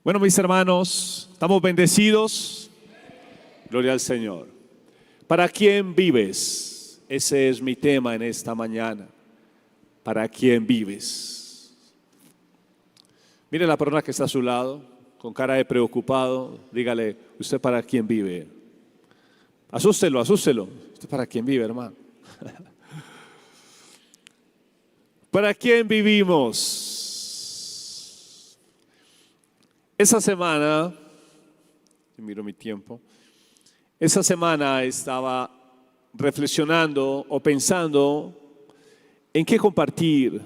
Bueno, mis hermanos, estamos bendecidos. Gloria al Señor. ¿Para quién vives? Ese es mi tema en esta mañana. ¿Para quién vives? Mire la persona que está a su lado, con cara de preocupado. Dígale, ¿usted para quién vive? Asústelo, asústelo. ¿Usted para quién vive, hermano? ¿Para quién vivimos? Esa semana, miro mi tiempo, esa semana estaba reflexionando o pensando en qué compartir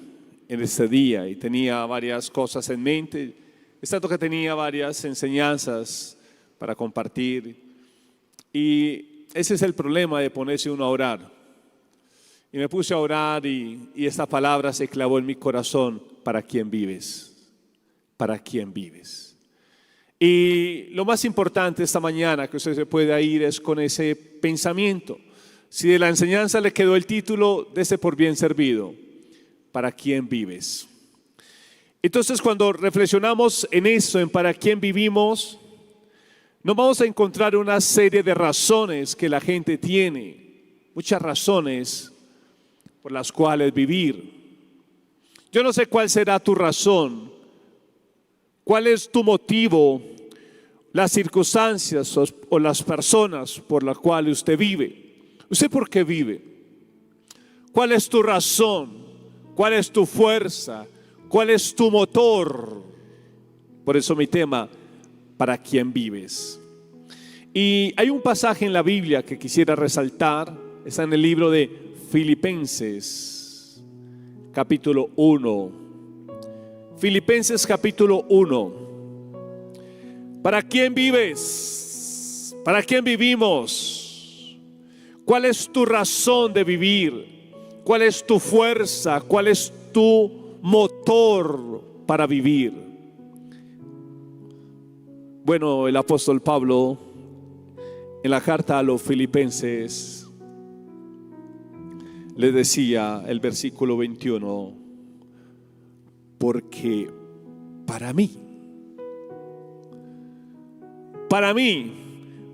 en este día y tenía varias cosas en mente. Es tanto que tenía varias enseñanzas para compartir y ese es el problema de ponerse uno a orar. Y me puse a orar y esta palabra se clavó en mi corazón. ¿Para quién vives? ¿Para quién vives? Y lo más importante esta mañana que usted se pueda ir es con ese pensamiento. Si de la enseñanza le quedó el título, dése por bien servido. ¿Para quién vives? Entonces, cuando reflexionamos en eso, en para quién vivimos, nos vamos a encontrar una serie de razones que la gente tiene. Muchas razones por las cuales vivir. Yo no sé cuál será tu razón, cuál es tu motivo, las circunstancias o las personas por las cuales usted vive. ¿Usted por qué vive? ¿Cuál es tu razón? ¿Cuál es tu fuerza? ¿Cuál es tu motor? Por eso mi tema, ¿para quién vives? Y hay un pasaje en la Biblia que quisiera resaltar, está en el libro de Filipenses, capítulo 1. Filipenses, capítulo 1. ¿Para quién vives? ¿Para quién vivimos? ¿Cuál es tu razón de vivir? ¿Cuál es tu fuerza? ¿Cuál es tu motor para vivir? Bueno, el apóstol Pablo, en la carta a los Filipenses, le decía el versículo 21, porque para mí,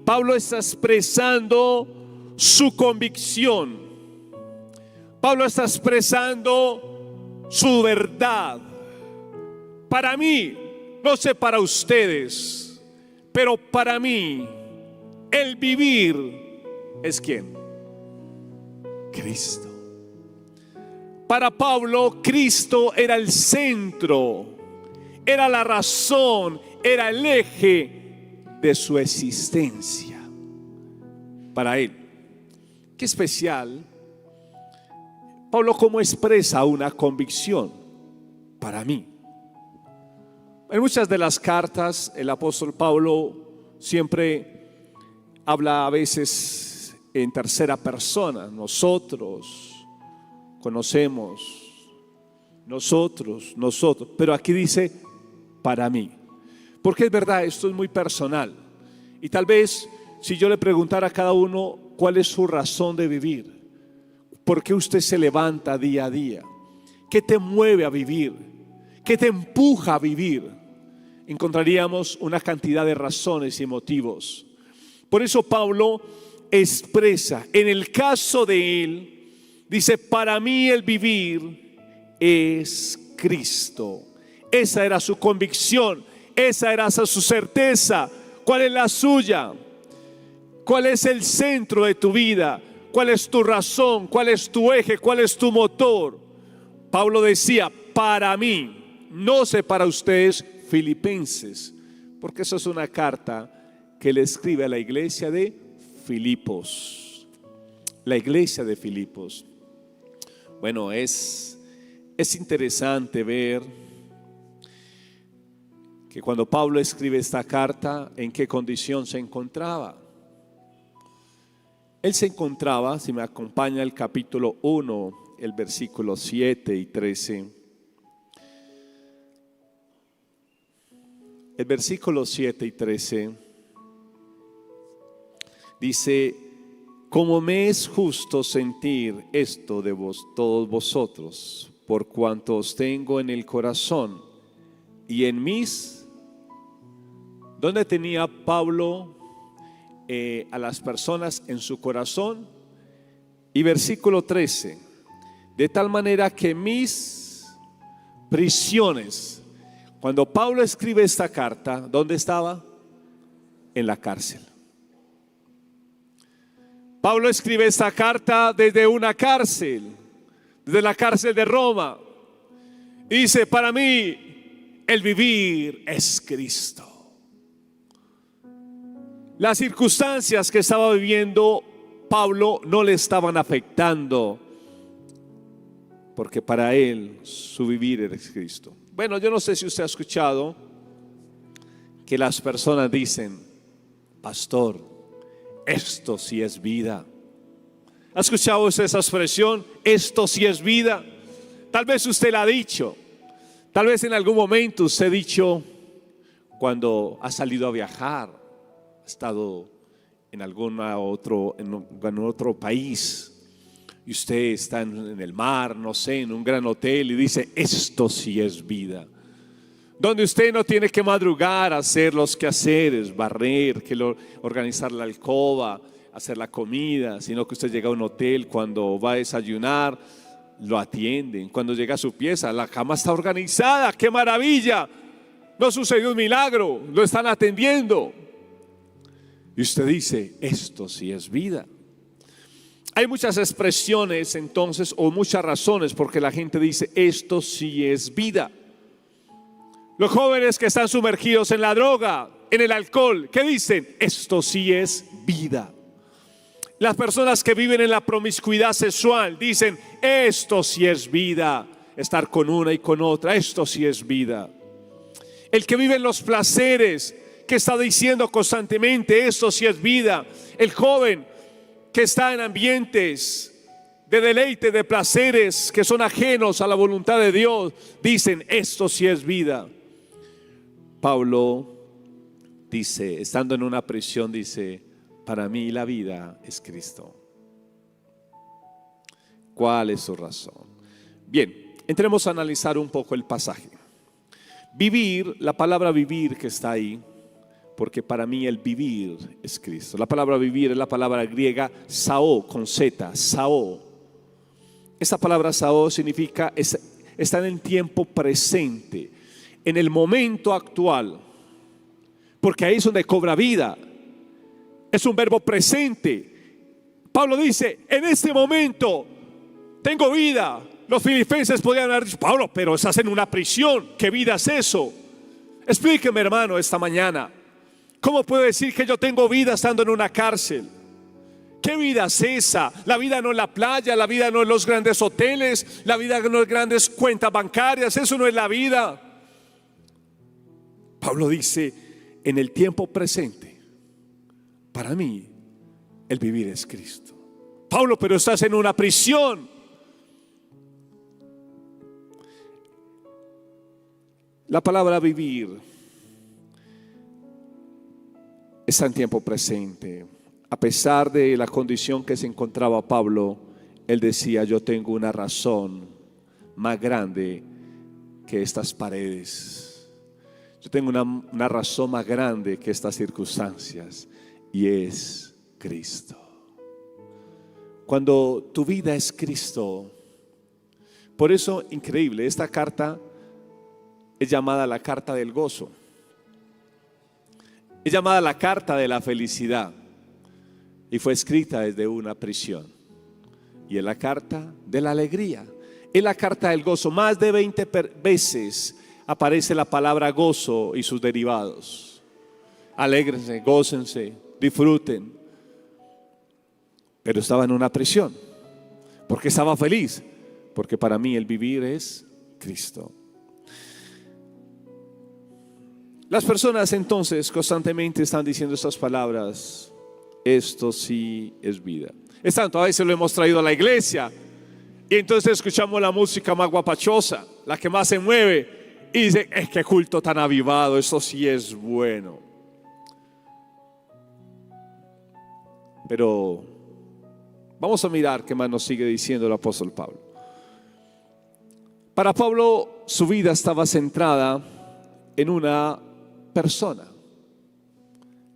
Pablo está expresando su convicción. Pablo está expresando su verdad. Para mí, no sé para ustedes, pero para mí, el vivir es ¿quién? Cristo. Para Pablo, Cristo era el centro, era la razón, era el eje de su existencia. Para él, qué especial. Pablo, ¿cómo expresa una convicción? Para mí. En muchas de las cartas, el apóstol Pablo siempre habla a veces en tercera persona. Nosotros conocemos, nosotros, pero aquí dice para mí, porque es verdad, esto es muy personal y tal vez si yo le preguntara a cada uno cuál es su razón de vivir, por qué usted se levanta día a día, qué te mueve a vivir, qué te empuja a vivir, encontraríamos una cantidad de razones y motivos. Por eso Pablo expresa, en el caso de él, dice, para mí el vivir es Cristo. Esa era su convicción, esa era su certeza. ¿Cuál es la suya? ¿Cuál es el centro de tu vida? ¿Cuál es tu razón? ¿Cuál es tu eje? ¿Cuál es tu motor? Pablo decía, para mí, no sé para ustedes, Filipenses, porque eso es una carta que le escribe a la iglesia de Filipos. La iglesia de Filipos. Bueno, es interesante ver que cuando Pablo escribe esta carta, ¿en qué condición se encontraba? Él se encontraba, si me acompaña el capítulo 1, el versículo 7 y 13. El versículo 7 y 13 dice, como me es justo sentir esto de todos vosotros, por cuanto os tengo en el corazón y en mis ¿Dónde tenía Pablo a las personas en su corazón? Y versículo 13, de tal manera que mis prisiones, cuando Pablo escribe esta carta, ¿dónde estaba? En la cárcel. Pablo escribe esta carta desde una cárcel, desde la cárcel de Roma. Y dice, para mí el vivir es Cristo. Las circunstancias que estaba viviendo Pablo no le estaban afectando, porque para él su vivir era Cristo. Bueno, yo no sé si usted ha escuchado que las personas dicen, pastor, esto sí es vida. ¿Ha escuchado usted esa expresión? Esto sí es vida. Tal vez usted la ha dicho. Tal vez en algún momento usted ha dicho, cuando ha salido a viajar, ha estado en en otro país, y usted está en el mar, no sé, en un gran hotel, y dice, esto sí es vida. Donde usted no tiene que madrugar a hacer los quehaceres, barrer, organizar la alcoba, hacer la comida, sino que usted llega a un hotel, cuando va a desayunar, lo atienden. Cuando llega a su pieza, la cama está organizada. ¡Qué maravilla! No sucedió un milagro, lo están atendiendo. Y usted dice, esto sí es vida. Hay muchas expresiones entonces, o muchas razones porque la gente dice, esto sí es vida. Los jóvenes que están sumergidos en la droga, en el alcohol, ¿qué dicen? Esto sí es vida. Las personas que viven en la promiscuidad sexual dicen, esto sí es vida. Estar con una y con otra, esto sí es vida. El que vive en los placeres, que está diciendo constantemente, esto sí es vida. El joven que está en ambientes de deleite, de placeres que son ajenos a la voluntad de Dios, dicen, esto sí es vida. Pablo dice, estando en una prisión, dice, para mí la vida es Cristo. ¿Cuál es su razón? Bien, entremos a analizar un poco el pasaje. Vivir, la palabra vivir que está ahí, porque para mí el vivir es Cristo. La palabra vivir es la palabra griega sao, con Z, sao. Esta palabra sao significa estar en el tiempo presente, en el momento actual, porque ahí es donde cobra vida. Es un verbo presente. Pablo dice, en este momento tengo vida. Los filipenses podrían haber dicho, Pablo, pero estás en una prisión, ¿qué vida es eso? Explíqueme, hermano, esta mañana, ¿cómo puedo decir que yo tengo vida estando en una cárcel? ¿Qué vida es esa? La vida no es la playa, la vida no es los grandes hoteles, la vida no es grandes cuentas bancarias, eso no es la vida. Pablo dice, en el tiempo presente, para mí el vivir es Cristo. Pablo, pero estás en una prisión. La palabra vivir está en tiempo presente. A pesar de la condición que se encontraba Pablo, él decía, yo tengo una razón más grande que estas paredes. Yo tengo una razón más grande que estas circunstancias, y es Cristo. Cuando tu vida es Cristo, por eso, increíble, esta carta es llamada la carta del gozo. Es llamada la carta de la felicidad y fue escrita desde una prisión. Y es la carta de la alegría, es la carta del gozo. Más de 20 veces aparece la palabra gozo y sus derivados. Alégrense, gócense, disfruten. Pero estaba en una prisión. ¿Por qué estaba feliz? Porque para mí el vivir es Cristo. Las personas entonces constantemente están diciendo estas palabras, esto sí es vida. Es tanto, a veces lo hemos traído a la iglesia y entonces escuchamos la música más guapachosa, la que más se mueve, y dice, es que culto tan avivado, eso sí es bueno. Pero vamos a mirar qué más nos sigue diciendo el apóstol Pablo. Para Pablo su vida estaba centrada en una persona.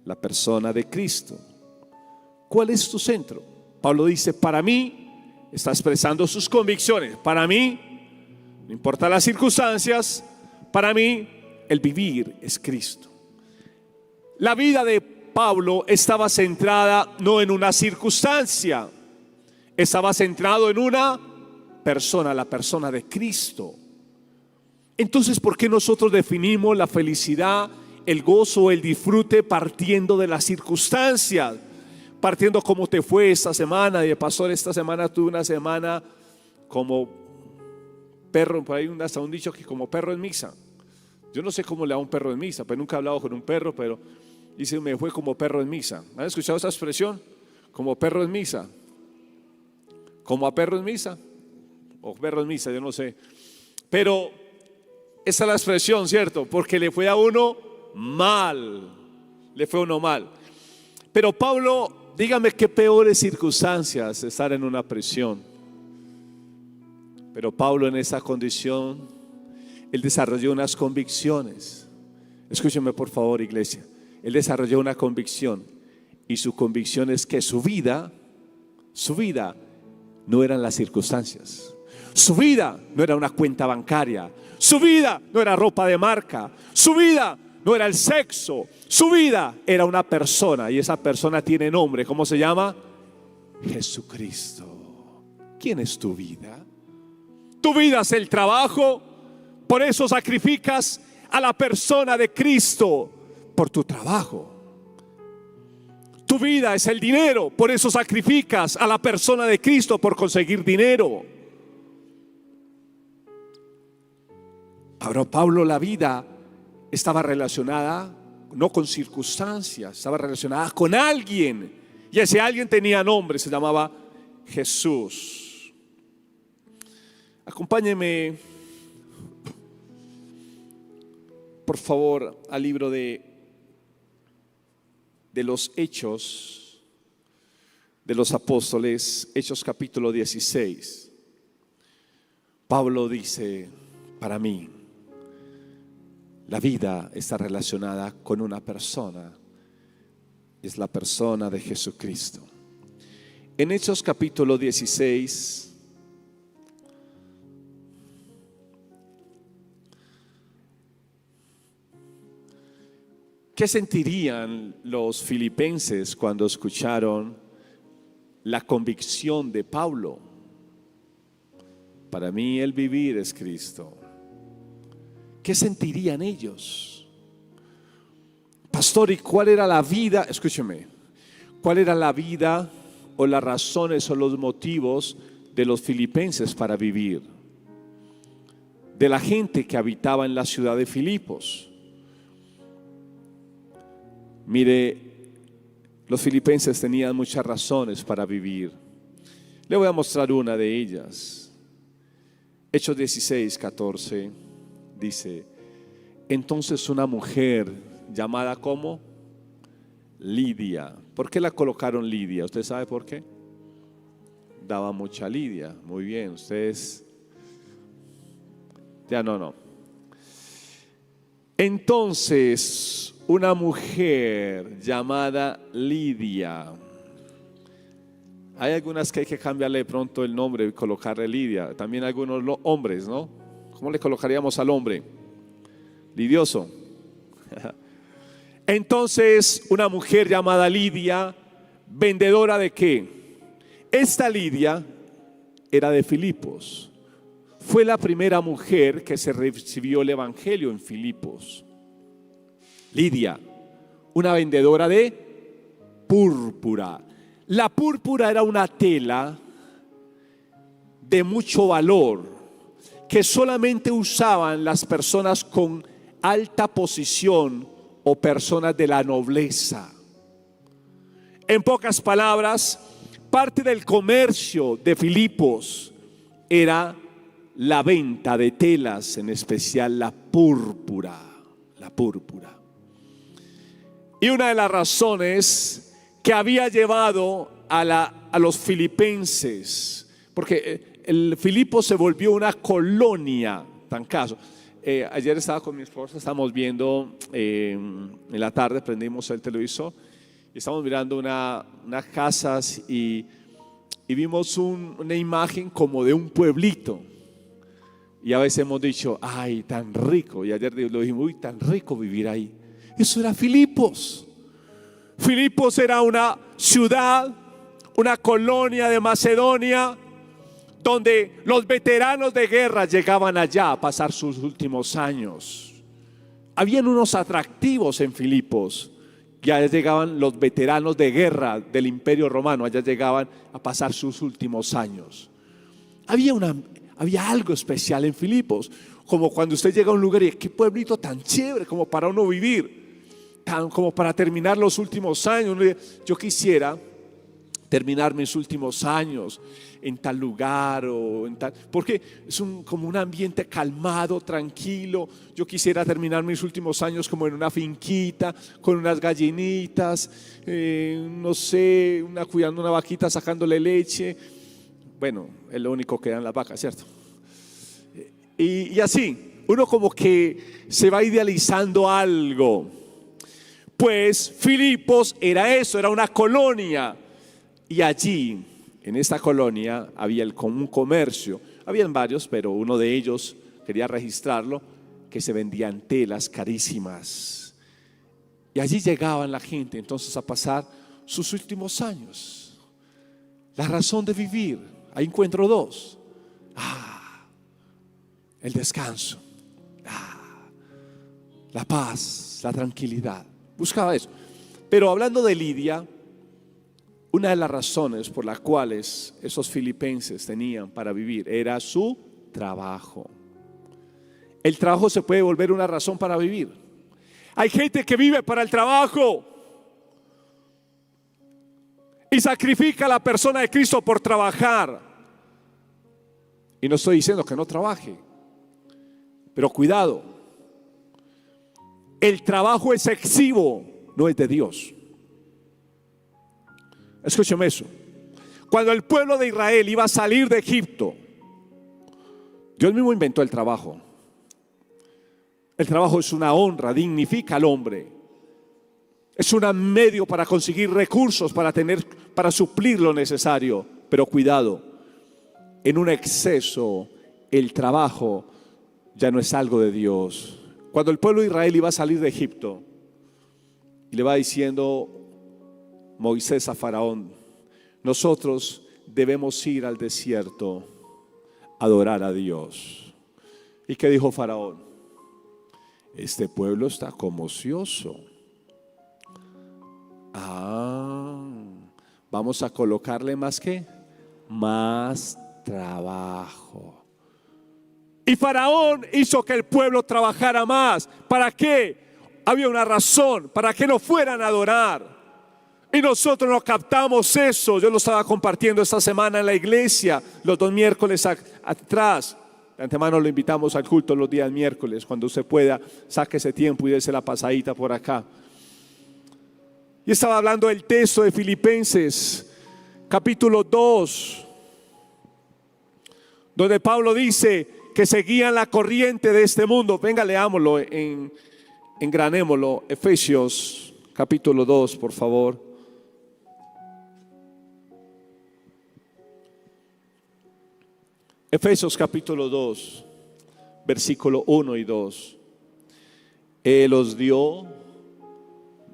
la persona de Cristo. ¿Cuál es tu centro? Pablo dice, para mí, está expresando sus convicciones. Para mí, no importa las circunstancias, para mí el vivir es Cristo. La vida de Pablo estaba centrada no en una circunstancia, estaba centrado en una persona, la persona de Cristo. Entonces, ¿por qué nosotros definimos la felicidad, el gozo, el disfrute partiendo de las circunstancias? Partiendo cómo te fue esta semana. Y pastor, esta semana tuve una semana como perro, por ahí hasta un dicho que como perro en misa. Yo no sé cómo le da un perro en misa, pero nunca he hablado con un perro, pero dice, me fue como perro en misa. ¿Han escuchado esa expresión? Como perro en misa. Como a perro en misa. O perro en misa, yo no sé. Pero esa es la expresión, ¿cierto? Porque le fue a uno mal. Le fue a uno mal. Pero Pablo, dígame qué peores circunstancias estar en una prisión. Pero Pablo en esa condición, él desarrolló unas convicciones. Escúcheme por favor, iglesia. Él desarrolló una convicción. Y su convicción es que su vida no eran las circunstancias. Su vida no era una cuenta bancaria. Su vida no era ropa de marca. Su vida no era el sexo. Su vida era una persona. Y esa persona tiene nombre. ¿Cómo se llama? Jesucristo. ¿Quién es tu vida? Tu vida es el trabajo. Por eso sacrificas a la persona de Cristo por tu trabajo. Tu vida es el dinero. Por eso sacrificas a la persona de Cristo por conseguir dinero. Para Pablo la vida estaba relacionada no con circunstancias, estaba relacionada con alguien. Y ese alguien tenía nombre, se llamaba Jesús. Acompáñeme, por favor, al libro de los Hechos de los Apóstoles, Hechos capítulo 16. Pablo dice, para mí, la vida está relacionada con una persona, es la persona de Jesucristo. En Hechos capítulo 16, ¿qué sentirían los filipenses cuando escucharon la convicción de Pablo? Para mí el vivir es Cristo. ¿Qué sentirían ellos? Pastor, ¿y cuál era la vida? Escúcheme. ¿Cuál era la vida o las razones o los motivos de los filipenses para vivir? De la gente que habitaba en la ciudad de Filipos. Mire, los filipenses tenían muchas razones para vivir. Le voy a mostrar una de ellas. Hechos 16, 14 dice: entonces una mujer llamada como Lidia. ¿Por qué la colocaron Lidia? ¿Usted sabe por qué? Daba mucha lidia. Muy bien, ustedes ya no. Entonces una mujer llamada Lidia. Hay algunas que hay que cambiarle pronto el nombre y colocarle Lidia. También algunos hombres, ¿no? ¿Cómo le colocaríamos al hombre? Lidioso. Entonces una mujer llamada Lidia, vendedora de ¿qué? Esta Lidia era de Filipos. Fue la primera mujer que se recibió el evangelio en Filipos. Lidia, una vendedora de púrpura. La púrpura era una tela de mucho valor que solamente usaban las personas con alta posición o personas de la nobleza. En pocas palabras, parte del comercio de Filipos era la venta de telas, en especial la púrpura. La púrpura. Y una de las razones que había llevado a los filipenses, porque el Filipos se volvió una colonia, tan caso. Ayer estaba con mi esposa, estábamos viendo en la tarde, prendimos el televisor y estábamos mirando unas casas y vimos una imagen como de un pueblito. Y a veces hemos dicho, ay, tan rico. Y ayer lo dijimos, uy, tan rico vivir ahí. Eso era Filipos. Filipos era una ciudad, una colonia de Macedonia, donde los veteranos de guerra llegaban allá a pasar sus últimos años. Habían unos atractivos en Filipos. Y allá llegaban los veteranos de guerra del Imperio Romano, allá llegaban a pasar sus últimos años. Había algo especial en Filipos, como cuando usted llega a un lugar y qué pueblito tan chévere como para uno vivir, como para terminar los últimos años. Yo quisiera terminar mis últimos años en tal lugar o en tal, porque es como un ambiente calmado, tranquilo. Yo quisiera terminar mis últimos años como en una finquita, con unas gallinitas, no sé, cuidando una vaquita, sacándole leche. Bueno, es lo único que dan las vacas, ¿cierto? Y así, uno como que se va idealizando algo. Pues Filipos era eso, era una colonia. Y allí, en esta colonia, había un comercio. Habían varios, pero uno de ellos, quería registrarlo, que se vendían telas carísimas. Y allí llegaban la gente entonces a pasar sus últimos años. La razón de vivir, ahí encuentro dos. El descanso, la paz, la tranquilidad. Buscaba eso. Pero hablando de Lidia, una de las razones por las cuales esos filipenses tenían para vivir era su trabajo. El trabajo se puede volver una razón para vivir. Hay gente que vive para el trabajo y sacrifica a la persona de Cristo por trabajar. Y no estoy diciendo que no trabaje, pero cuidado, el trabajo excesivo no es de Dios. Escúcheme eso. Cuando el pueblo de Israel iba a salir de Egipto, Dios mismo inventó el trabajo. El trabajo es una honra, dignifica al hombre. Es un medio para conseguir recursos, para suplir lo necesario. Pero cuidado, en un exceso, el trabajo ya no es algo de Dios. Cuando el pueblo de Israel iba a salir de Egipto, y le va diciendo Moisés a Faraón, nosotros debemos ir al desierto a adorar a Dios. ¿Y qué dijo Faraón? Este pueblo está como ocioso. Vamos a colocarle más trabajo. Y Faraón hizo que el pueblo trabajara más. ¿Para qué? Había una razón, para que no fueran a adorar. Y nosotros no captamos eso. Yo lo estaba compartiendo esta semana en la iglesia, los 2 miércoles atrás. De antemano lo invitamos al culto los días miércoles. Cuando usted pueda, saque ese tiempo y dése la pasadita por acá. Y estaba hablando del texto de Filipenses, capítulo 2, donde Pablo dice que seguían la corriente de este mundo. Venga, leámoslo, engranémoslo. Efesios, capítulo 2, por favor. Efesios capítulo 2, versículo 1 y 2. Él os dio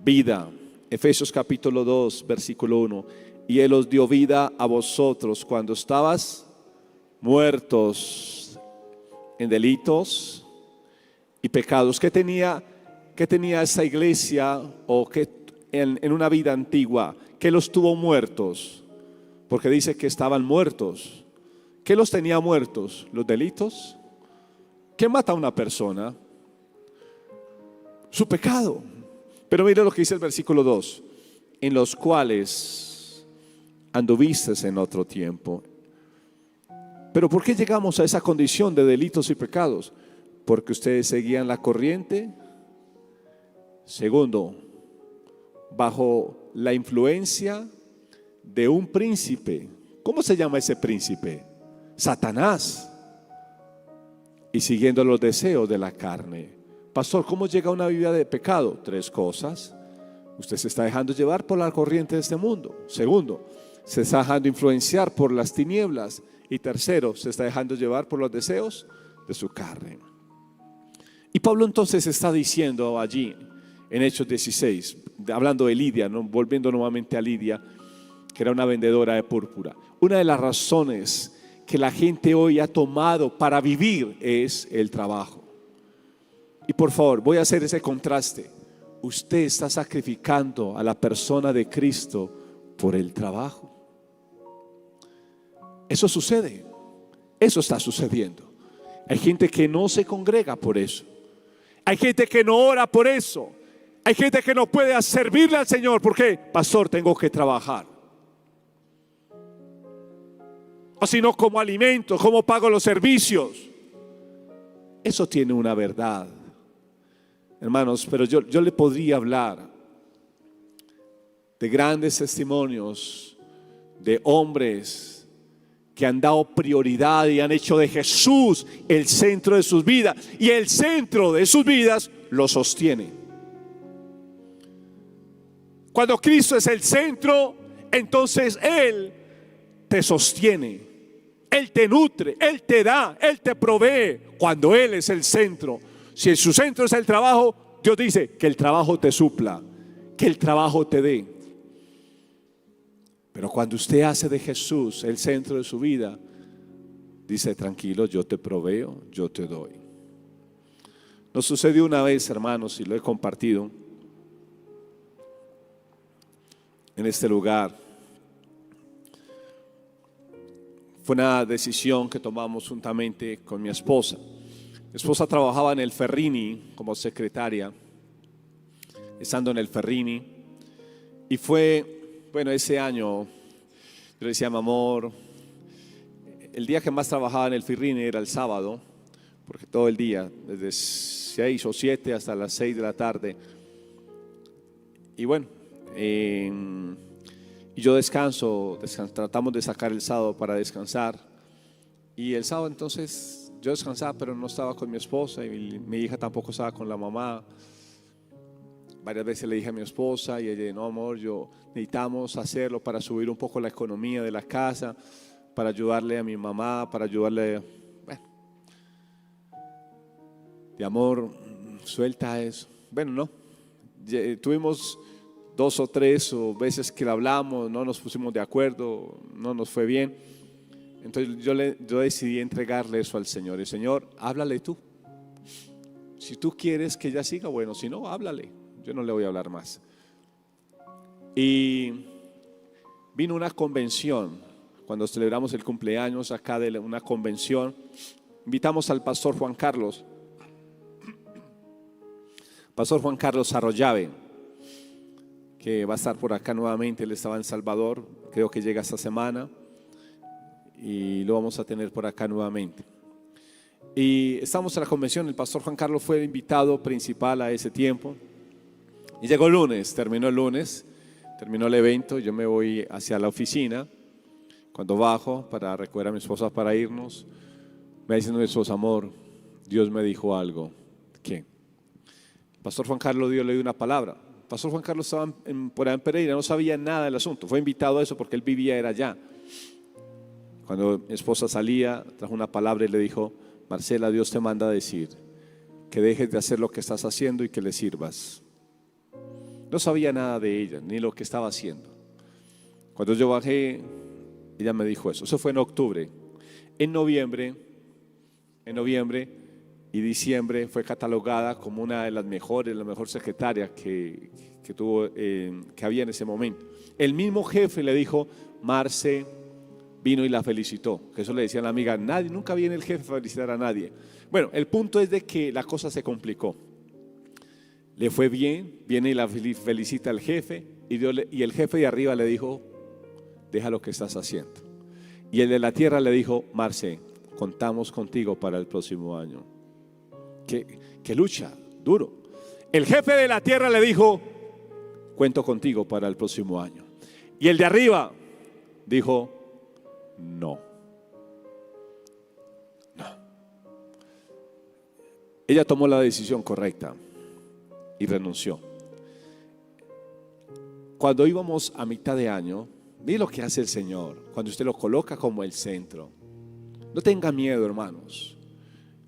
vida. Efesios capítulo 2, versículo 1. Y Él os dio vida a vosotros cuando estabas muertos en delitos y pecados. ¿Qué tenía esa iglesia o qué en una vida antigua? ¿Qué los tuvo muertos? Porque dice que estaban muertos. ¿Qué los tenía muertos? ¿Los delitos? ¿Qué mata a una persona? Su pecado. Pero mire lo que dice el versículo 2. En los cuales anduvistes en otro tiempo. Pero ¿por qué llegamos a esa condición de delitos y pecados? Porque ustedes seguían la corriente. Segundo, bajo la influencia de un príncipe. ¿Cómo se llama ese príncipe? Satanás. y siguiendo los deseos de la carne. Pastor, ¿cómo llega a una vida de pecado? 3 cosas. Usted se está dejando llevar por la corriente de este mundo. Segundo, se está dejando influenciar por las tinieblas. Y tercero, se está dejando llevar por los deseos de su carne. Y Pablo entonces está diciendo allí en Hechos 16, hablando de Lidia, ¿no? Volviendo nuevamente a Lidia, que era una vendedora de púrpura. Una de las razones que la gente hoy ha tomado para vivir es el trabajo. Y por favor, voy a hacer ese contraste. Usted está sacrificando a la persona de Cristo por el trabajo. Eso sucede. Eso está sucediendo. Hay gente que no se congrega por eso. Hay gente que no ora por eso. Hay gente que no puede servirle al Señor. ¿Por qué? Pastor, tengo que trabajar. O si no, como alimento, ¿cómo pago los servicios? Eso tiene una verdad, hermanos. Pero yo le podría hablar de grandes testimonios de hombres que han dado prioridad y han hecho de Jesús el centro de sus vidas, y el centro de sus vidas lo sostiene. Cuando Cristo es el centro, entonces Él te sostiene, Él te nutre, Él te da, Él te provee. Cuando Él es el centro, si su centro es el trabajo, Dios dice que el trabajo te supla, que el trabajo te dé. Pero cuando usted hace de Jesús el centro de su vida, dice: tranquilo, yo te proveo, yo te doy. Nos sucedió una vez, hermanos, y lo he compartido en este lugar. Fue una decisión que tomamos juntamente con mi esposa. Mi esposa trabajaba en el Ferrini como secretaria, estando en el Ferrini, y fue... Bueno, ese año yo le decía: mi amor, el día que más trabajaba en el Ferrini era el sábado, porque todo el día, desde 6 o 7 hasta las 6 de la tarde. Y bueno, y yo tratamos de sacar el sábado para descansar. Y el sábado entonces yo descansaba, pero no estaba con mi esposa, y mi hija tampoco estaba con la mamá. Varias veces le dije a mi esposa y ella: no, amor, necesitamos hacerlo para subir un poco la economía de la casa, para ayudarle a mi mamá, para ayudarle. Bueno, de amor, suelta eso. Bueno, no. Tuvimos 2 o 3 veces que lo hablamos, no nos pusimos de acuerdo, no nos fue bien. Entonces yo decidí entregarle eso al Señor. Y Señor, háblale tú. Si tú quieres que ella siga, bueno, si no, háblale. Yo no le voy a hablar más. Y vino una convención, cuando celebramos el cumpleaños acá de una convención, invitamos al pastor Juan Carlos Arroyave, que va a estar por acá nuevamente. Él estaba en Salvador, creo que llega esta semana, y lo vamos a tener por acá nuevamente. Y estamos en la convención. El pastor Juan Carlos fue el invitado principal a ese tiempo. Y llegó el lunes, terminó el evento. Yo me voy hacia la oficina. Cuando bajo para recoger a mi esposa para irnos, me dice mi esposa: amor, Dios me dijo algo. ¿Qué? El pastor Juan Carlos le dio una palabra. El pastor Juan Carlos estaba por allá en Pereira, no sabía nada del asunto. Fue invitado a eso porque él era allá. Cuando mi esposa salía, trajo una palabra y le dijo: Marcela, Dios te manda a decir que dejes de hacer lo que estás haciendo y que le sirvas. No sabía nada de ella, ni lo que estaba haciendo. Cuando yo bajé, ella me dijo eso. Eso fue en octubre. En noviembre y diciembre fue catalogada como una de las mejores, la mejor secretaria que había en ese momento. El mismo jefe le dijo: Marce, vino y la felicitó. Que eso le decía a la amiga: nunca viene el jefe a felicitar a nadie. Bueno, el punto es de que la cosa se complicó. Le fue bien, viene y la felicita al jefe, y el jefe de arriba le dijo: deja lo que estás haciendo. Y el de la tierra le dijo: Marce, contamos contigo para el próximo año. ¿Qué lucha? Duro. El jefe de la tierra le dijo: cuento contigo para el próximo año. Y el de arriba dijo: no. ella tomó la decisión correcta y renunció. Cuando íbamos a mitad de año, mire lo que hace el Señor cuando usted lo coloca como el centro. No tenga miedo, hermanos.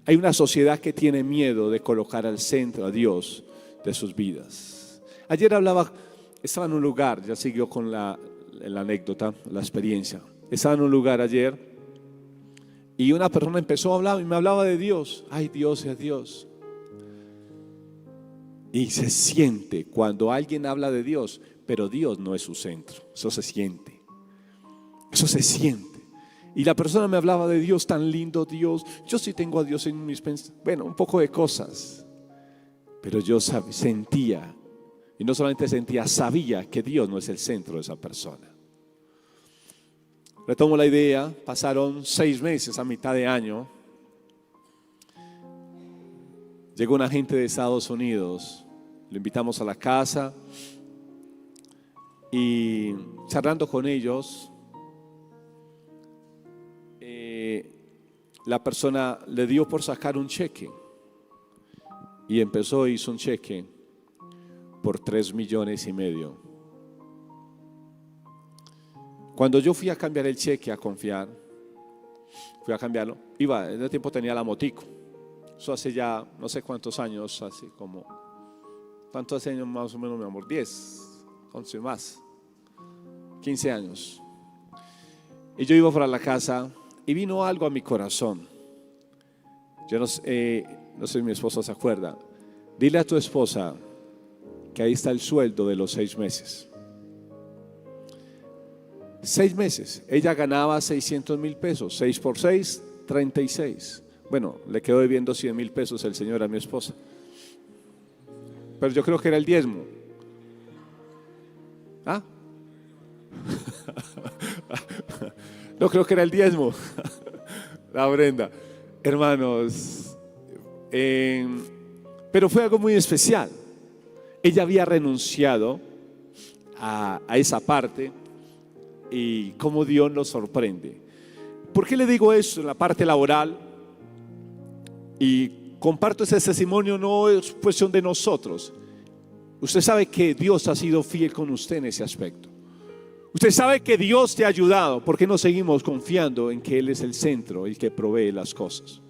Hay una sociedad que tiene miedo de colocar al centro a Dios de sus vidas. Ayer estaba en un lugar, ya siguió con la anécdota, la experiencia. Estaba en un lugar ayer y una persona empezó a hablar y me hablaba de Dios. Ay, Dios es Dios. Y se siente cuando alguien habla de Dios, pero Dios no es su centro. Eso se siente. Eso se siente. Y la persona me hablaba de Dios, tan lindo Dios. Yo sí tengo a Dios en mis pensamientos. Bueno, un poco de cosas. Pero yo sentía, y no solamente sentía, sabía que Dios no es el centro de esa persona. Retomo la idea, pasaron 6 meses a mitad de año. Llegó un agente de Estados Unidos, lo invitamos a la casa y charlando con ellos, la persona le dio por sacar un cheque y hizo un cheque por 3,5 millones. Cuando yo fui a cambiar el cheque, fui a cambiarlo, en ese tiempo tenía la motico. Eso hace ya no sé cuántos años, así como, ¿cuántos años más o menos, mi amor? 10, 11 más, 15 años. Y yo iba para la casa y vino algo a mi corazón. Yo no sé si mi esposa se acuerda. Dile a tu esposa que ahí está el sueldo de los 6 meses. 6 meses, ella ganaba 600,000 pesos, 6 por 6, 36. Bueno, le quedó debiendo 100,000 pesos el Señor a mi esposa. Pero yo creo que era el diezmo. ¿Ah? No creo que era el diezmo. La Brenda. Hermanos, pero fue algo muy especial. Ella había renunciado a esa parte. Y cómo Dios nos sorprende. ¿Por qué le digo eso en la parte laboral? Y comparto ese testimonio, no es cuestión de nosotros. Usted sabe que Dios ha sido fiel con usted en ese aspecto. Usted sabe que Dios te ha ayudado. ¿Por qué no seguimos confiando en que Él es el centro, el que provee las cosas?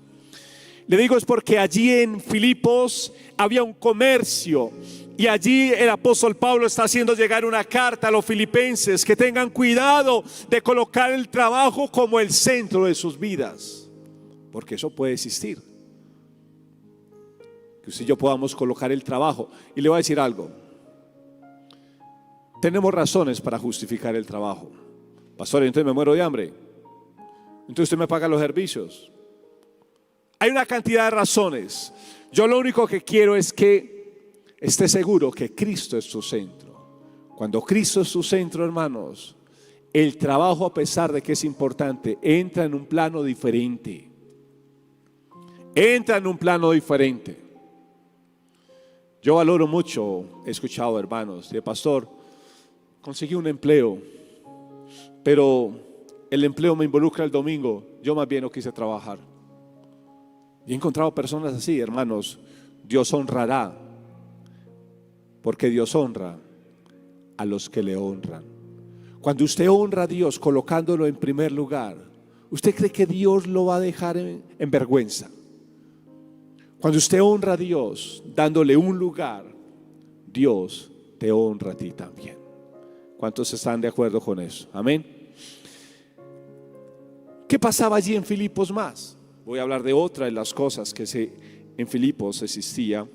Le digo es porque allí en Filipos había un comercio. Y allí el apóstol Pablo está haciendo llegar una carta a los filipenses que tengan cuidado de colocar el trabajo como el centro de sus vidas, porque eso puede existir. Que usted y yo podamos colocar el trabajo. Y le voy a decir algo. Tenemos razones para justificar el trabajo. Pastor, entonces me muero de hambre. Entonces usted me paga los servicios. Hay una cantidad de razones. Yo lo único que quiero es que esté seguro que Cristo es su centro. Cuando Cristo es su centro, hermanos, el trabajo, a pesar de que es importante, entra en un plano diferente. Entra en un plano diferente. Yo valoro mucho, he escuchado hermanos, de pastor, conseguí un empleo, pero el empleo me involucra el domingo, yo más bien no quise trabajar. Y he encontrado personas así, hermanos. Dios honrará, porque Dios honra a los que le honran. Cuando usted honra a Dios colocándolo en primer lugar, ¿usted cree que Dios lo va a dejar en vergüenza? Cuando usted honra a Dios dándole un lugar, Dios te honra a ti también. ¿Cuántos están de acuerdo con eso? Amén. ¿Qué pasaba allí en Filipos más? Voy a hablar de otra de las cosas que en Filipos existía.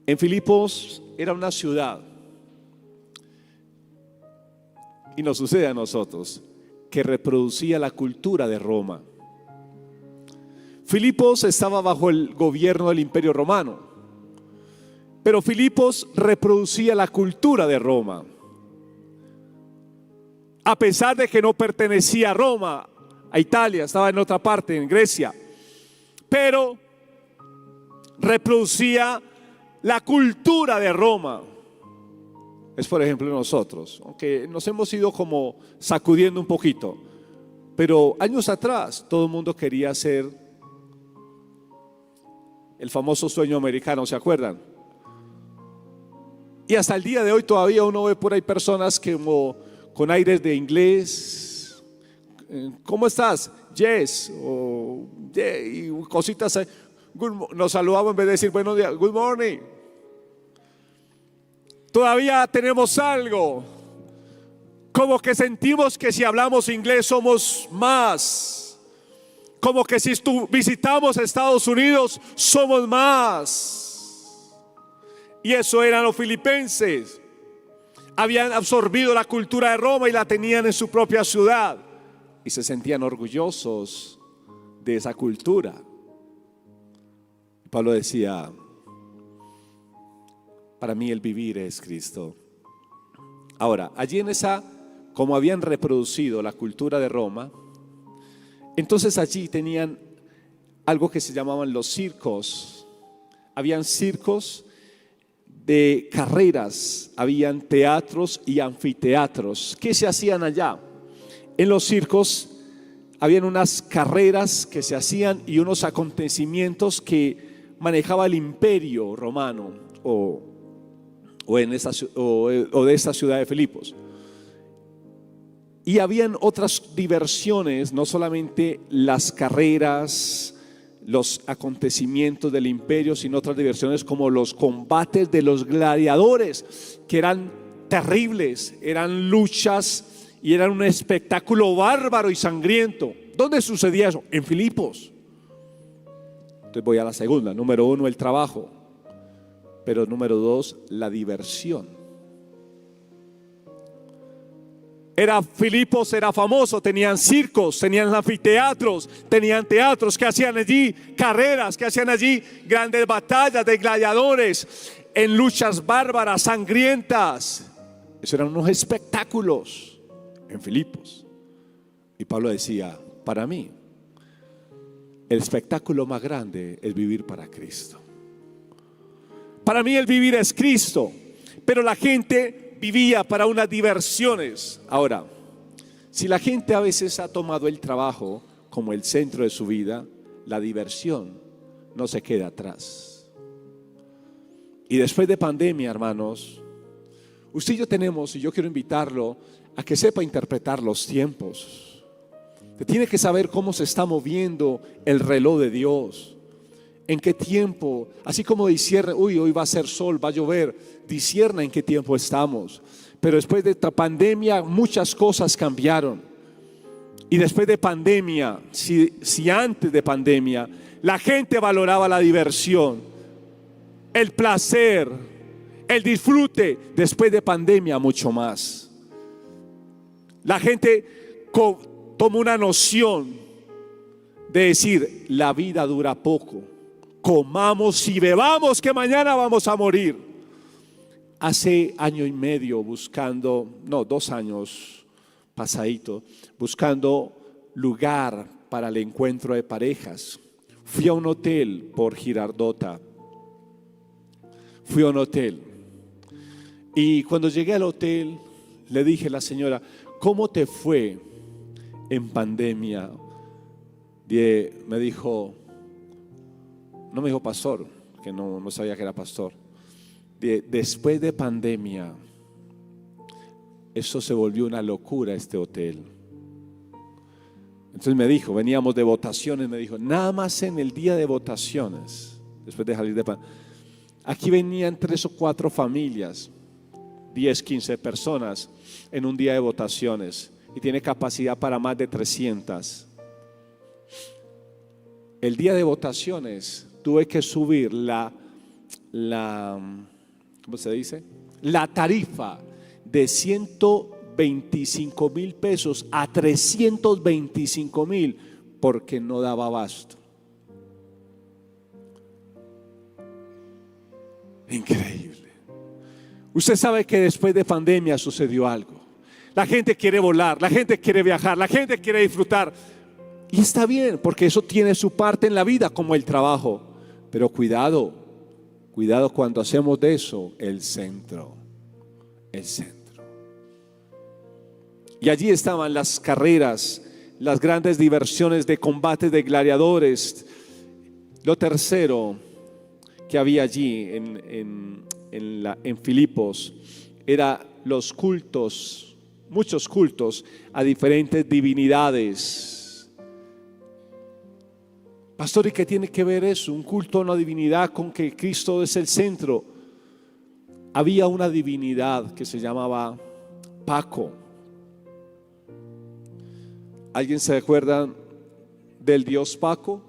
En Filipos era una ciudad, y nos sucede a nosotros, que reproducía la cultura de Roma. Filipos estaba bajo el gobierno del Imperio Romano, pero Filipos reproducía la cultura de Roma. A pesar de que no pertenecía a Roma, a Italia, estaba en otra parte, en Grecia, pero reproducía la cultura de Roma. Es por ejemplo nosotros, aunque nos hemos ido como sacudiendo un poquito, pero años atrás todo el mundo quería ser el famoso sueño americano, ¿se acuerdan? Y hasta el día de hoy todavía uno ve por ahí personas que como con aires de inglés, ¿cómo estás? Yes, o yeah, y cositas. Nos saludamos en vez de decir buenos días, good morning. Todavía tenemos algo, como que sentimos que si hablamos inglés somos más, como que si visitamos Estados Unidos somos más. Y eso eran los filipenses. Habían absorbido la cultura de Roma y la tenían en su propia ciudad. Y se sentían orgullosos de esa cultura. Pablo decía, para mí el vivir es Cristo. Ahora, allí en esa, como habían reproducido la cultura de Roma, entonces allí tenían algo que se llamaban los circos. Habían circos de carreras, habían teatros y anfiteatros. ¿Qué se hacían allá? En los circos habían unas carreras que se hacían y unos acontecimientos que manejaba el imperio romano o de esta ciudad de Filipos. Y habían otras diversiones, no solamente las carreras, los acontecimientos del imperio, sino otras diversiones como los combates de los gladiadores, que eran terribles, eran luchas y eran un espectáculo bárbaro y sangriento. ¿Dónde sucedía eso? En Filipos. Entonces voy a la segunda. Número 1, el trabajo. Pero número 2, la diversión. Filipos era famoso, tenían circos, tenían anfiteatros, tenían teatros que hacían allí, carreras que hacían allí, grandes batallas de gladiadores, en luchas bárbaras, sangrientas. Eso eran unos espectáculos en Filipos. Y Pablo decía, para mí, el espectáculo más grande es vivir para Cristo. Para mí el vivir es Cristo, pero la gente vivía para unas diversiones. Ahora, si la gente a veces ha tomado el trabajo como el centro de su vida, la diversión no se queda atrás. Y después de pandemia, hermanos, usted y yo tenemos, y yo quiero invitarlo a que sepa interpretar los tiempos. Usted tiene que saber cómo se está moviendo el reloj de Dios. En qué tiempo, así como discierne, hoy va a ser sol, va a llover, discierna en qué tiempo estamos. Pero después de esta pandemia muchas cosas cambiaron. Y después de pandemia, si antes de pandemia la gente valoraba la diversión, el placer, el disfrute, después de pandemia mucho más. La gente tomó una noción de decir, la vida dura poco. Comamos y bebamos que mañana vamos a morir. Hace 1 año y medio buscando, 2 años pasadito, buscando lugar para el encuentro de parejas. Fui a un hotel por Girardota. Fui a un hotel. Y cuando llegué al hotel, le dije a la señora, ¿cómo te fue en pandemia? Me dijo, no me dijo pastor, que no sabía que era pastor. Después de pandemia, eso se volvió una locura este hotel. Entonces me dijo, veníamos de votaciones, me dijo, nada más en el día de votaciones, después de salir de pandemia, aquí venían 3 o 4 familias, 10, 15 personas en un día de votaciones y tiene capacidad para más de 300. El día de votaciones tuve que subir ¿cómo se dice? La tarifa de 125,000 pesos a 325,000 porque no daba abasto. Increíble. Usted sabe que después de pandemia sucedió algo. La gente quiere volar, la gente quiere viajar, la gente quiere disfrutar. Y está bien, porque eso tiene su parte en la vida, como el trabajo. Pero cuidado cuando hacemos de eso el centro. Y allí estaban las carreras, las grandes diversiones de combates de gladiadores. Lo tercero, que había allí en Filipos era los cultos, muchos cultos a diferentes divinidades. Pastor, ¿y qué tiene que ver eso? Un culto a una divinidad con que Cristo es el centro. Había una divinidad que se llamaba Paco. ¿Alguien se acuerda del dios Paco?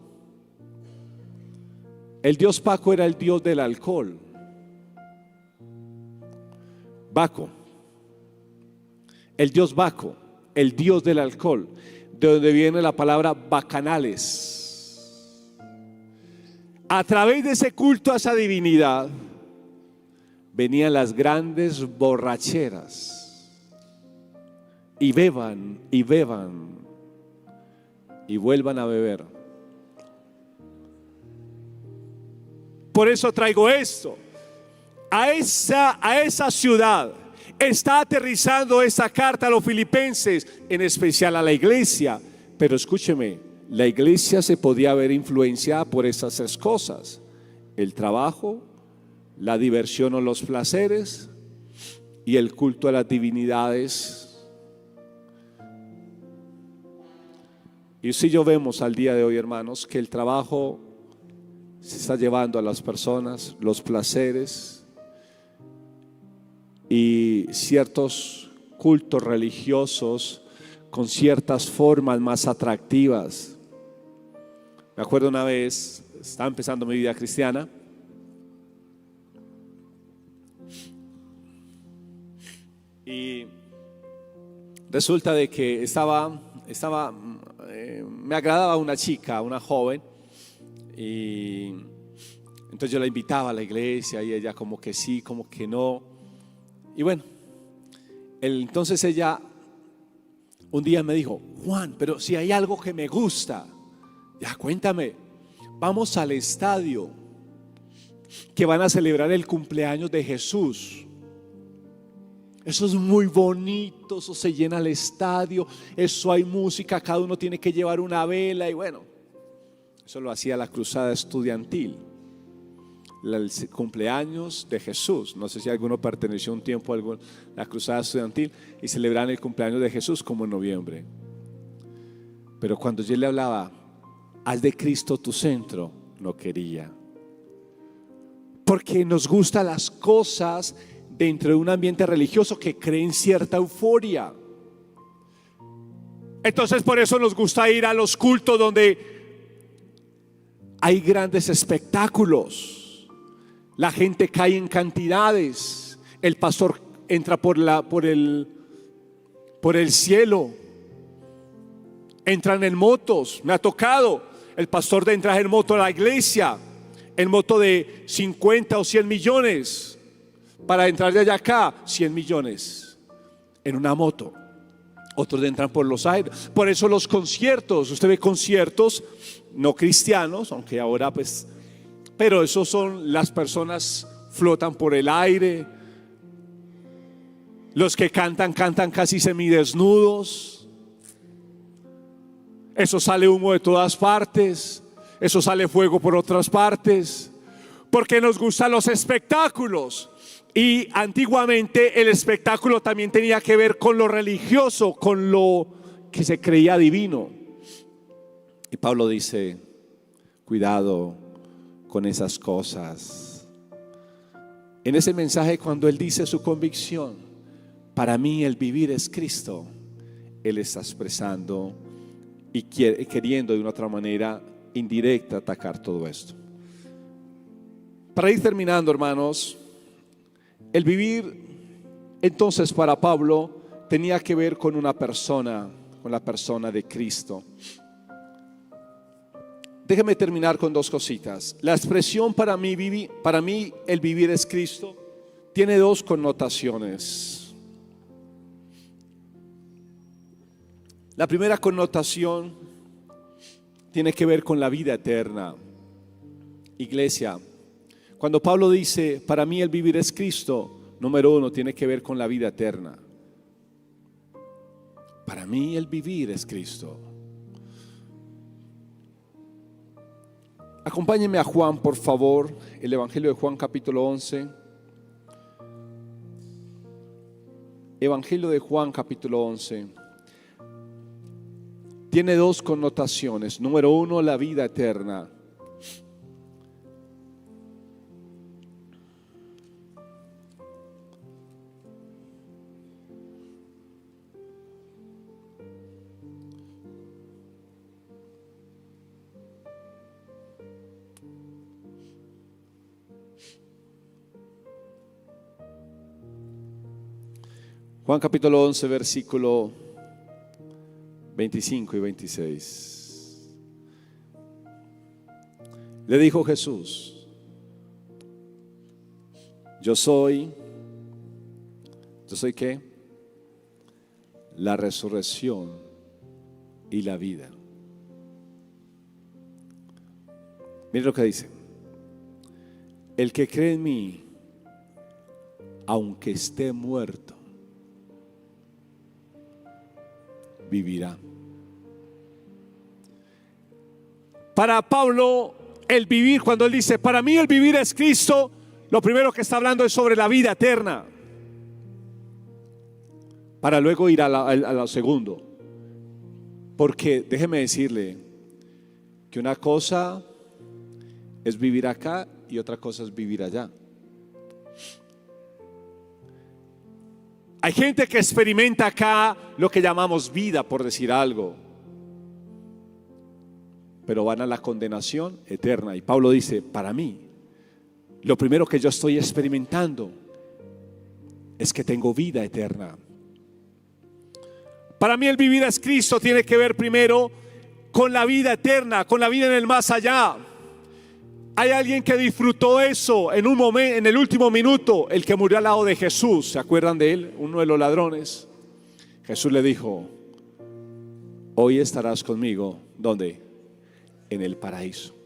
El dios Paco era el dios del alcohol. Baco. El dios Baco, el dios del alcohol, de donde viene la palabra bacanales. A través de ese culto a esa divinidad venían las grandes borracheras. Y beban, y beban, y vuelvan a beber. Por eso traigo esto. A esa ciudad está aterrizando esa carta a los filipenses, en especial a la iglesia. Pero escúcheme, la iglesia se podía ver influenciada por esas tres cosas: el trabajo, la diversión o los placeres y el culto a las divinidades. Y si yo vemos al día de hoy, hermanos, que el trabajo se está llevando a las personas, los placeres y ciertos cultos religiosos con ciertas formas más atractivas. Me acuerdo una vez, estaba empezando mi vida cristiana, y resulta de que me agradaba una chica, una joven, y entonces yo la invitaba a la iglesia y ella como que sí, como que no. Y bueno, entonces ella un día me dijo: Juan, pero si hay algo que me gusta, ya cuéntame. Vamos al estadio, que van a celebrar el cumpleaños de Jesús. Eso es muy bonito, eso se llena el estadio, eso hay música, cada uno tiene que llevar una vela. Y bueno, eso lo hacía la cruzada estudiantil, el cumpleaños de Jesús. No sé si alguno perteneció un tiempo a la cruzada estudiantil y celebraban el cumpleaños de Jesús como en noviembre. Pero cuando yo le hablaba, haz de Cristo tu centro, no quería. Porque nos gustan las cosas dentro de un ambiente religioso que creen cierta euforia. Entonces por eso nos gusta ir a los cultos donde hay grandes espectáculos. La gente cae en cantidades. El pastor entra por el cielo. Entran en motos. Me ha tocado el pastor de entrar en moto a la iglesia, en moto de 50 o 100 millones. Para entrar de allá acá, 100 millones en una moto. Otros entran por los aires. Por eso los conciertos, usted ve conciertos no cristianos, aunque ahora pues, pero esos son, las personas flotan por el aire. Los que cantan casi semidesnudos. Eso sale humo de todas partes. Eso sale fuego por otras partes. Porque nos gustan los espectáculos. Y antiguamente el espectáculo también tenía que ver con lo religioso, con lo que se creía divino. Y Pablo dice: cuidado con esas cosas. En ese mensaje, cuando él dice su convicción, para mí el vivir es Cristo, él está expresando y queriendo de una otra manera indirecta atacar todo esto. Para ir terminando, hermanos, el vivir entonces para Pablo tenía que ver con una persona, con la persona de Cristo. Déjeme terminar con dos cositas. La expresión para mí el vivir es Cristo tiene dos connotaciones. La primera connotación tiene que ver con la vida eterna. Iglesia, cuando Pablo dice para mí el vivir es Cristo, número uno, tiene que ver con la vida eterna. Para mí el vivir es Cristo. Acompáñenme a Juan, por favor, el Evangelio de Juan capítulo 11. Evangelio de Juan capítulo 11. Tiene dos connotaciones. Número uno, la vida eterna. Juan capítulo 11, versículo 25 y 26. Le dijo Jesús: Yo soy ¿qué? La resurrección y la vida. Mire lo que dice: el que cree en mí, aunque esté muerto, vivirá. Para Pablo, el vivir, cuando él dice, para mí el vivir es Cristo, lo primero que está hablando es sobre la vida eterna, para luego ir a lo segundo. Porque déjeme decirle que una cosa es vivir acá y otra cosa es vivir allá. Hay gente que experimenta acá lo que llamamos vida, por decir algo, pero van a la condenación eterna. Y Pablo dice, para mí, lo primero que yo estoy experimentando es que tengo vida eterna. Para mí el vivir es Cristo tiene que ver primero con la vida eterna, con la vida en el más allá. Hay alguien que disfrutó eso en un momento, en el último minuto, el que murió al lado de Jesús. ¿Se acuerdan de él? Uno de los ladrones. Jesús le dijo, hoy estarás conmigo. ¿Dónde? En el paraíso.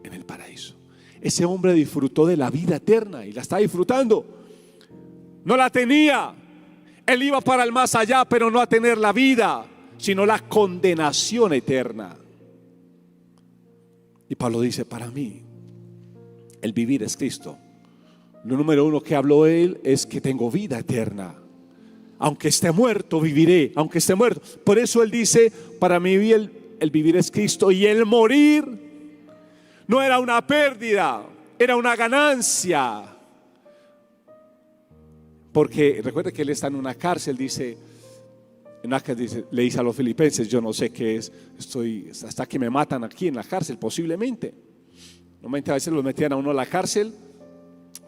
En el paraíso. Ese hombre disfrutó de la vida eterna y la está disfrutando. No la tenía. Él iba para el más allá, pero no a tener la vida, sino la condenación eterna. Y Pablo dice, para mí el vivir es Cristo. Lo número uno que habló él es que tengo vida eterna. Aunque esté muerto, viviré. Aunque esté muerto. Por eso él dice, para mí el vivir es Cristo. Y el morir no era una pérdida, era una ganancia. Porque recuerde que él está en una cárcel, le dice a los filipenses, yo no sé qué es, estoy hasta que me matan aquí en la cárcel, posiblemente. Normalmente a veces los metían a uno a la cárcel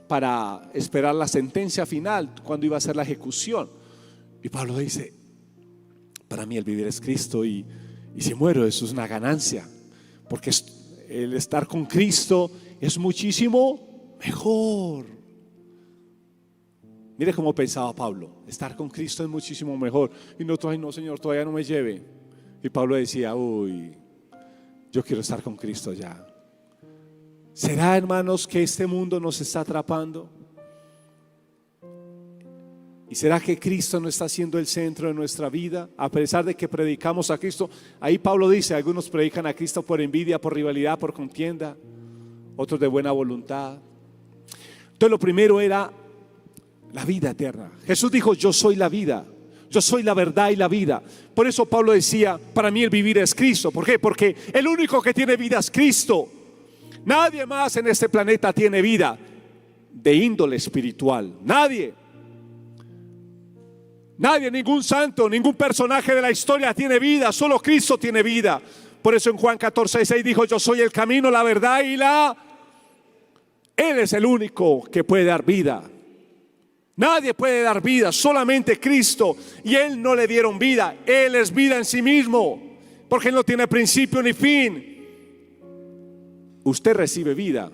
para esperar la sentencia final, cuando iba a ser la ejecución. Y Pablo dice, para mí el vivir es Cristo y si muero eso es una ganancia, porque el estar con Cristo es muchísimo mejor. Mire cómo pensaba Pablo, estar con Cristo es muchísimo mejor. Y nosotros, ay no Señor, todavía no me lleve. Y Pablo decía, uy, yo quiero estar con Cristo ya. ¿Será, hermanos, que este mundo nos está atrapando? ¿Y será que Cristo no está siendo el centro de nuestra vida? A pesar de que predicamos a Cristo. Ahí Pablo dice, algunos predican a Cristo por envidia, por rivalidad, por contienda, otros de buena voluntad. Entonces lo primero era la vida eterna. Jesús dijo, yo soy la vida, yo soy la verdad y la vida. Por eso Pablo decía, para mí el vivir es Cristo. ¿Por qué? Porque el único que tiene vida es Cristo. Nadie más en este planeta tiene vida de índole espiritual. Nadie, ningún santo, ningún personaje de la historia tiene vida. Solo Cristo tiene vida. Por eso en Juan 14:6 dijo, yo soy el camino, la verdad y Él es el único que puede dar vida. Nadie puede dar vida, solamente Cristo. Y Él no le dieron vida. Él es vida en sí mismo, porque Él no tiene principio ni fin. Usted recibe vida,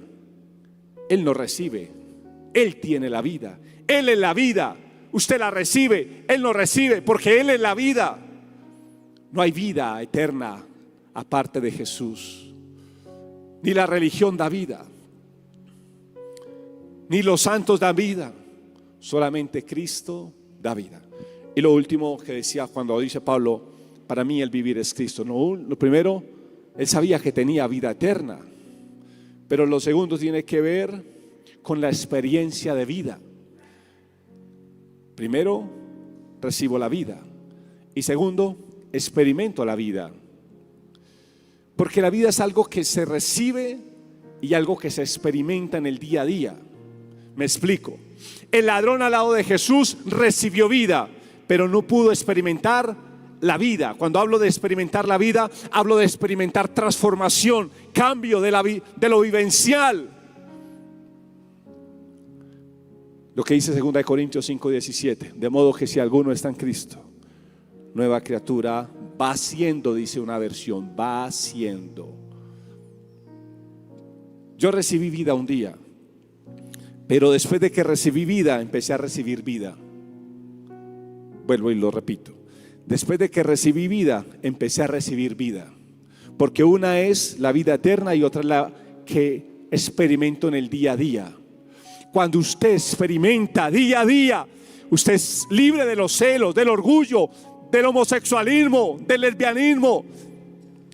Él no recibe. Él tiene la vida, Él es la vida. Usted la recibe, Él no recibe, porque Él es la vida. No hay vida eterna aparte de Jesús. Ni la religión da vida, ni los santos dan vida. Solamente Cristo da vida. Y lo último que decía cuando dice Pablo, para mí el vivir es Cristo. No, lo primero, él sabía que tenía vida eterna. Pero lo segundo tiene que ver con la experiencia de vida. Primero, recibo la vida. Y segundo, experimento la vida. Porque la vida es algo que se recibe y algo que se experimenta en el día a día. Me explico. El ladrón al lado de Jesús recibió vida, pero no pudo experimentar la vida. Cuando hablo de experimentar la vida, hablo de experimentar transformación, cambio de lo vivencial. Lo que dice 2 Corintios 5:17, de modo que si alguno está en Cristo, nueva criatura va siendo, dice una versión, va siendo. Yo recibí vida un día, pero después de que recibí vida, empecé a recibir vida. Vuelvo y lo repito. Después de que recibí vida, empecé a recibir vida. Porque una es la vida eterna y otra es la que experimento en el día a día. Cuando usted experimenta día a día, usted es libre de los celos, del orgullo, del homosexualismo, del lesbianismo.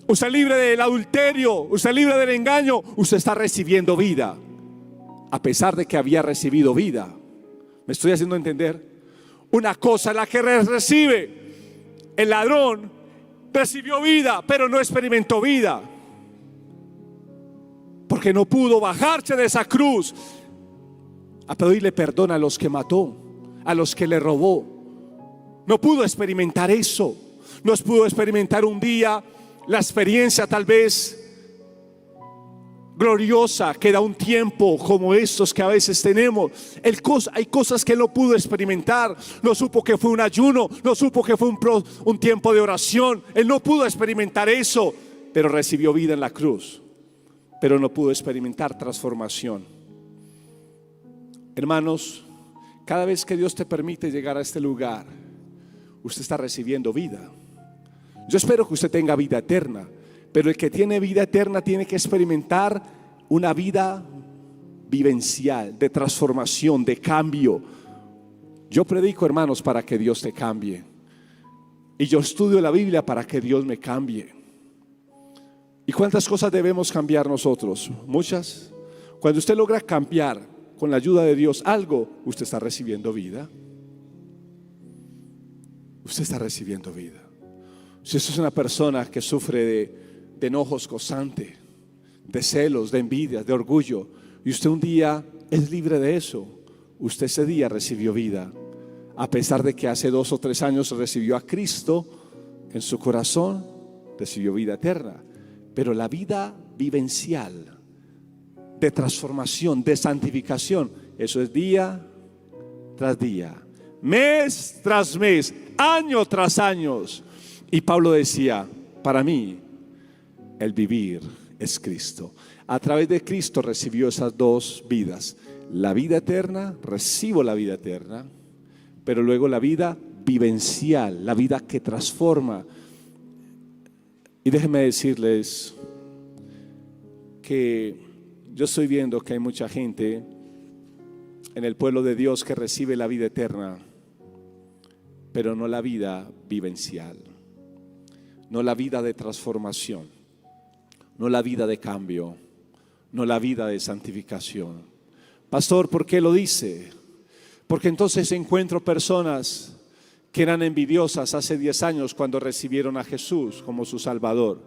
Usted es libre del adulterio, usted es libre del engaño. Usted está recibiendo vida, a pesar de que había recibido vida. ¿Me estoy haciendo entender? Una cosa es la que recibe. El ladrón recibió vida, pero no experimentó vida, porque no pudo bajarse de esa cruz a pedirle perdón a los que mató, a los que le robó. No pudo experimentar eso. No pudo experimentar un día la experiencia tal vez gloriosa que da un tiempo como estos que a veces tenemos. Hay cosas que él no pudo experimentar. No supo que fue un ayuno, no supo que fue un tiempo de oración. Él no pudo experimentar eso, pero recibió vida en la cruz. Pero no pudo experimentar transformación. Hermanos, cada vez que Dios te permite llegar a este lugar, usted está recibiendo vida. Yo espero que usted tenga vida eterna, pero el que tiene vida eterna tiene que experimentar una vida vivencial, de transformación, de cambio. Yo predico, hermanos, para que Dios te cambie. Y yo estudio la Biblia para que Dios me cambie. ¿Y cuántas cosas debemos cambiar nosotros? Muchas. Cuando usted logra cambiar con la ayuda de Dios algo, usted está recibiendo vida. Usted está recibiendo vida. Si usted es una persona que sufre de enojos constantes, de celos, de envidias, de orgullo, y usted un día es libre de eso, usted ese día recibió vida, a pesar de que hace 2 o 3 años recibió a Cristo en su corazón, recibió vida eterna. Pero la vida vivencial, de transformación, de santificación, eso es día tras día, mes tras mes, año tras año. Y Pablo decía, para mí el vivir es Cristo. A través de Cristo recibió esas dos vidas. La vida eterna, recibo la vida eterna, pero luego la vida vivencial, la vida que transforma. Y déjenme decirles que yo estoy viendo que hay mucha gente en el pueblo de Dios que recibe la vida eterna, pero no la vida vivencial, no la vida de transformación, no la vida de cambio, no la vida de santificación. Pastor, ¿por qué lo dice? Porque entonces encuentro personas que eran envidiosas hace 10 años cuando recibieron a Jesús como su Salvador,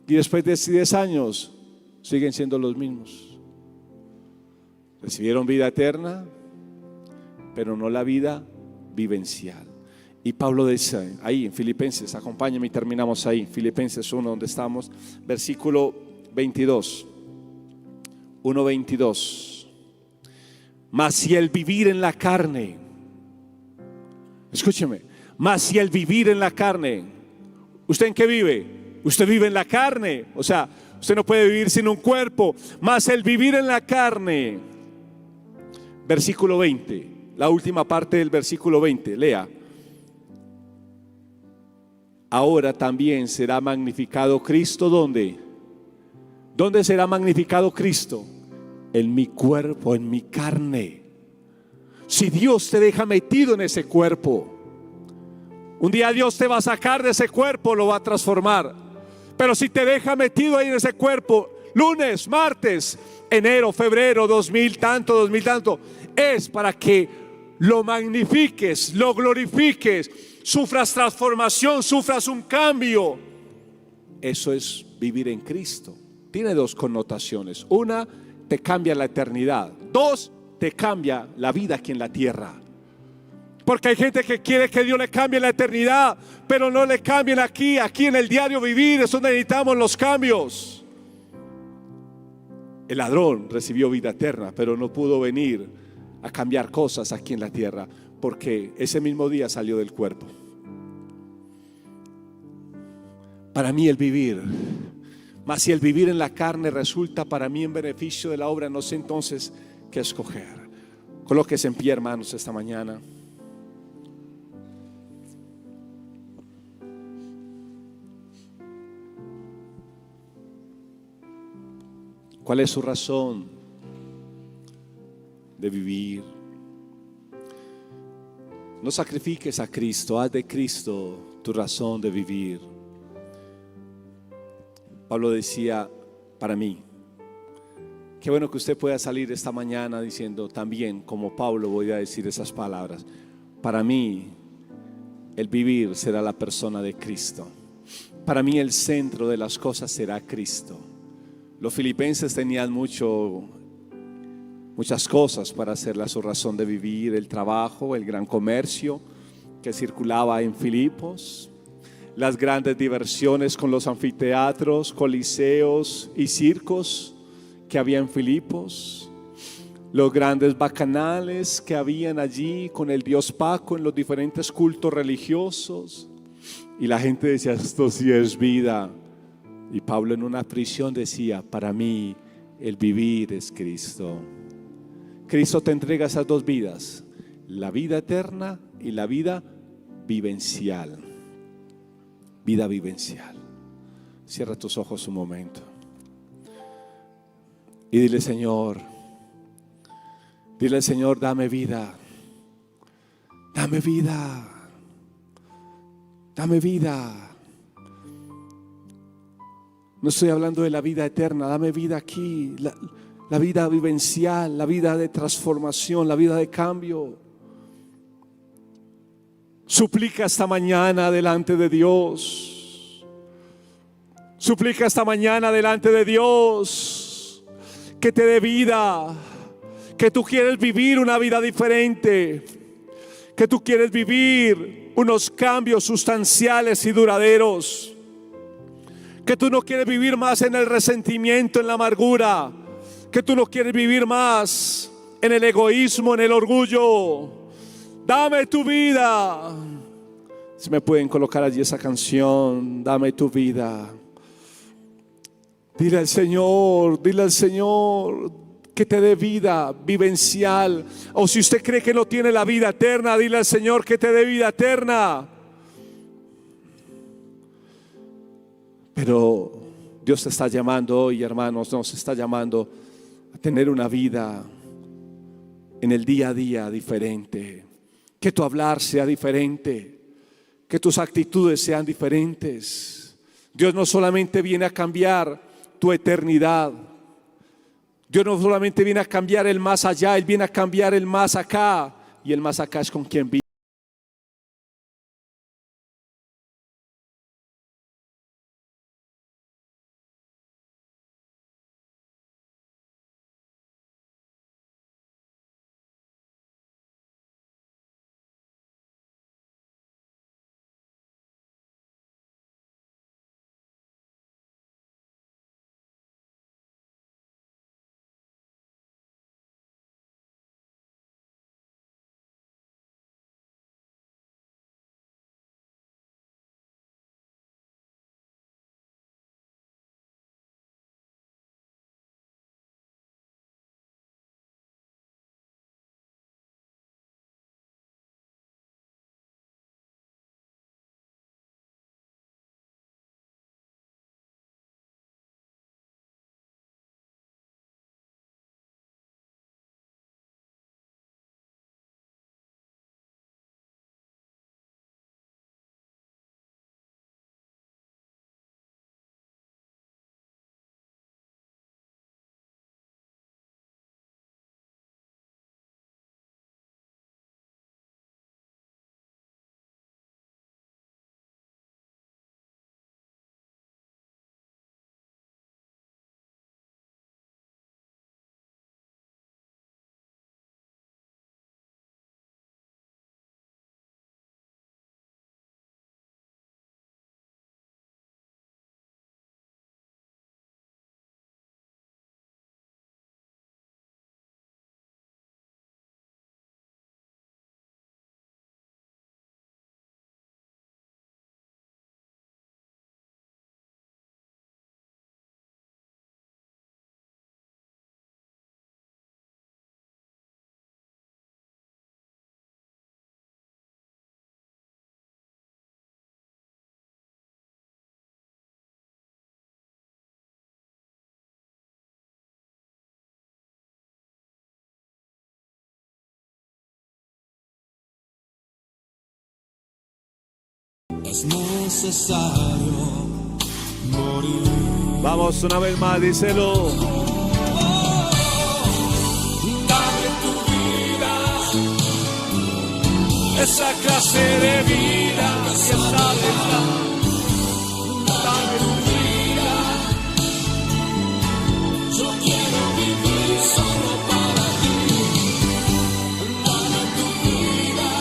y después de 10 años siguen siendo los mismos. Recibieron vida eterna, pero no la vida vivencial. Y Pablo dice ahí en Filipenses, acompáñame y terminamos ahí, Filipenses 1, donde estamos, versículo 22, 1:22. Mas si el vivir en la carne, escúcheme, mas si el vivir en la carne, ¿usted en qué vive? Usted vive en la carne, o sea, usted no puede vivir sin un cuerpo. Mas el vivir en la carne, versículo 20, la última parte del versículo 20, lea. Ahora también será magnificado Cristo, ¿dónde? ¿Dónde será magnificado Cristo? En mi cuerpo, en mi carne. Si Dios te deja metido en ese cuerpo, un día Dios te va a sacar de ese cuerpo, lo va a transformar. Pero si te deja metido ahí en ese cuerpo, lunes, martes, enero, febrero, 2000 tanto, 2000 tanto. Es para que lo magnifiques, lo glorifiques, sufras transformación, sufras un cambio. Eso es vivir en Cristo. Tiene dos connotaciones. Una, te cambia la eternidad. Dos, te cambia la vida aquí en la tierra. Porque hay gente que quiere que Dios le cambie la eternidad, pero no le cambien aquí en el diario vivir. Es donde necesitamos los cambios. El ladrón recibió vida eterna, pero no pudo venir a cambiar cosas aquí en la tierra, porque ese mismo día salió del cuerpo. Para mí el vivir, mas si el vivir en la carne resulta para mí en beneficio de la obra, no sé entonces qué escoger. Colóquese en pie, hermanos, esta mañana. ¿Cuál es su razón de vivir? No sacrifiques a Cristo, haz de Cristo tu razón de vivir. Pablo decía, para mí, qué bueno que usted pueda salir esta mañana diciendo también, como Pablo, voy a decir esas palabras. Para mí, el vivir será la persona de Cristo. Para mí el centro de las cosas será Cristo. Los filipenses tenían muchas cosas para hacerla su razón de vivir: el trabajo, el gran comercio que circulaba en Filipos, las grandes diversiones con los anfiteatros, coliseos y circos que había en Filipos, los grandes bacanales que habían allí con el dios Paco en los diferentes cultos religiosos. Y la gente decía, esto sí es vida. Y Pablo en una prisión decía, para mí el vivir es Cristo. Cristo te entrega esas dos vidas, la vida eterna y la vida vivencial. Vida vivencial. Cierra tus ojos un momento y dile, Señor, dame vida, dame vida, dame vida. No estoy hablando de la vida eterna, dame vida aquí, la vida vivencial, la vida de transformación, la vida de cambio. Suplica esta mañana delante de Dios. Suplica esta mañana delante de Dios que te dé vida, que tú quieres vivir una vida diferente, que tú quieres vivir unos cambios sustanciales y duraderos, que tú no quieres vivir más en el resentimiento, en la amargura, que tú no quieres vivir más en el egoísmo, en el orgullo. Dame tu vida. Si me pueden colocar allí esa canción, dame tu vida. Dile al Señor que te dé vida vivencial. O si usted cree que no tiene la vida eterna, dile al Señor que te dé vida eterna. Pero Dios te está llamando hoy, hermanos, nos está llamando a tener una vida en el día a día diferente. Que tu hablar sea diferente, que tus actitudes sean diferentes. Dios no solamente viene a cambiar tu eternidad, Dios no solamente viene a cambiar el más allá, Él viene a cambiar el más acá. Y el más acá es con quien vive. es necesario morir. Vamos una vez más, díselo. Dame tu vida, esa clase de vida que sabes dar. Dame tu vida, yo quiero vivir solo para ti. Dame tu vida,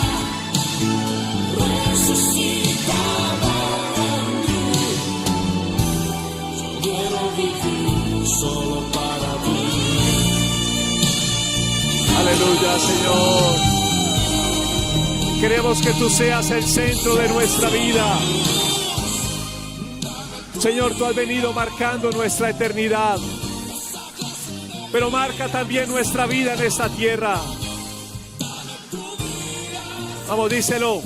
resucitada en mí. Yo quiero vivir solo para ti. Aleluya, Señor. Queremos que tú seas el centro de nuestra vida. Señor, tú has venido marcando nuestra eternidad, pero marca también nuestra vida en esta tierra. Vamos, díselo.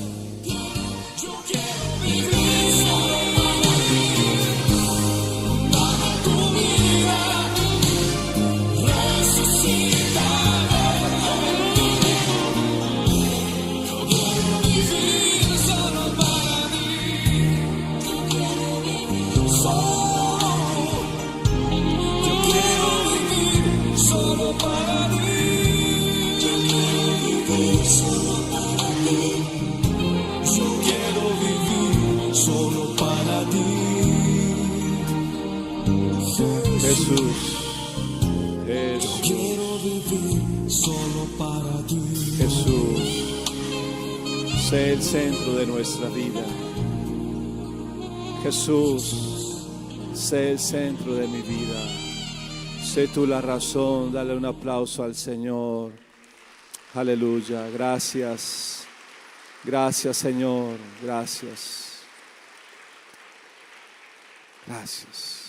Jesús, Jesús, Quiero vivir solo para ti. Jesús, sé el centro de nuestra vida. Jesús, sé el centro de mi vida. Sé tú la razón. Dale un aplauso al Señor. Aleluya, gracias. Gracias, Señor, gracias. Gracias.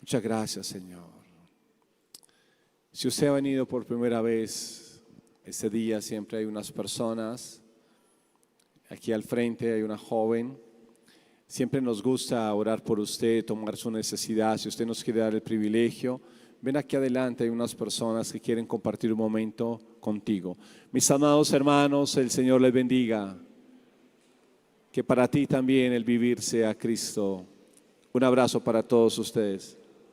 Muchas gracias, Señor. Si usted ha venido por primera vez, este día siempre hay unas personas. Aquí al frente hay una joven. Siempre nos gusta orar por usted, tomar su necesidad. Si usted nos quiere dar el privilegio, ven aquí adelante, hay unas personas que quieren compartir un momento contigo. Mis amados hermanos, el Señor les bendiga. Que para ti también el vivir sea Cristo. Un abrazo para todos ustedes.